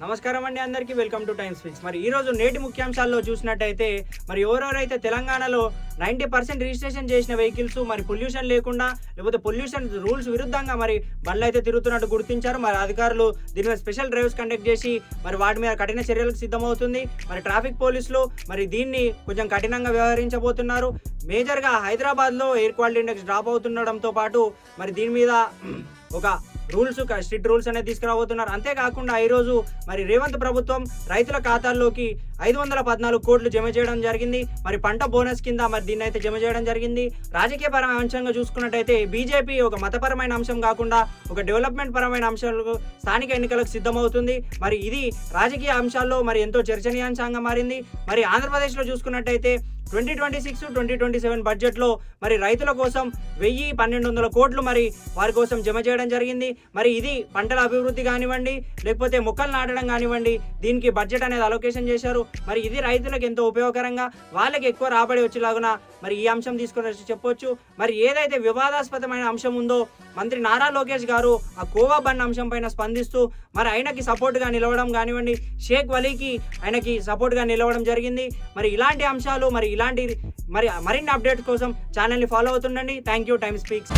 నమస్కారం అండి అందరికీ వెల్కమ్ టు టైమ్స్ ఫిక్స్. మరి ఈ రోజు నేటి ముఖ్యాంశాల్లో చూసినట్టయితే మరి ఎవరెవరైతే తెలంగాణలో 90% రిజిస్ట్రేషన్ చేసిన వెహికల్స్ మరి పొల్యూషన్ లేకుండా లేకపోతే పొల్యూషన్ రూల్స్ విరుద్ధంగా మరి బండ్లు అయితే తిరుగుతున్నట్టు గుర్తించారు. మరి అధికారులు దీని మీద స్పెషల్ డ్రైవ్స్ కండక్ట్ చేసి మరి వాటి మీద కఠిన చర్యలకు సిద్ధమవుతుంది. మరి ట్రాఫిక్ పోలీసులు మరి దీన్ని కొంచెం కఠినంగా వ్యవహరించబోతున్నారు. మేజర్గా హైదరాబాద్లో ఎయిర్ క్వాలిటీ ఇండెక్స్ డ్రాప్ అవుతుండడంతో పాటు మరి దీని మీద ఒక స్ట్రిక్ట్ రూల్స్ అనేది తీసుకురాబోతున్నారు. అంతేకాకుండా ఈరోజు మరి రేవంత్ ప్రభుత్వం రైతుల ఖాతాల్లోకి 514 కోట్లు జమ చేయడం జరిగింది. మరి పంట బోనస్ కింద మరి దీన్ని అయితే జమ చేయడం జరిగింది. రాజకీయపరమైన అంశంగా చూసుకున్నట్టయితే బీజేపీ ఒక మతపరమైన అంశం కాకుండా ఒక డెవలప్మెంట్ పరమైన అంశాలకు స్థానిక ఎన్నికలకు సిద్ధమవుతుంది. మరి ఇది రాజకీయ అంశాల్లో మరి ఎంతో చర్చనీయాంశంగా మారింది. మరి ఆంధ్రప్రదేశ్లో చూసుకున్నట్టయితే 2026-2027 బడ్జెట్లో మరి రైతుల కోసం 1,000-1,200 కోట్లు మరి వారి కోసం జమ చేయడం జరిగింది. మరి ఇది పంటల అభివృద్ధి కానివ్వండి లేకపోతే మొక్కలు నాటడం కానివ్వండి దీనికి బడ్జెట్ అనేది అలొకేషన్ చేశారు. మరి ఇది రైతులకు ఎంతో ఉపయోగకరంగా వాళ్ళకి ఎక్కువ రాబడి వచ్చేలాగున మరి ఈ అంశం తీసుకుని చెప్పొచ్చు. మరి ఏదైతే వివాదాస్పదమైన అంశం ఉందో మంత్రి నారా లోకేష్ గారు ఆ కోవా బండ్ అంశం పైన స్పందిస్తూ మరి ఆయనకి సపోర్ట్గా నిలవడం కానివ్వండి, షేక్ వలీకి ఆయనకి సపోర్ట్గా నిలవడం జరిగింది. మరి ఇలాంటి అంశాలు మరి మరిన్ని అప్డేట్స్ కోసం ఛానల్ని ఫాలో అవుతుండండి. Thank you. Time speaks.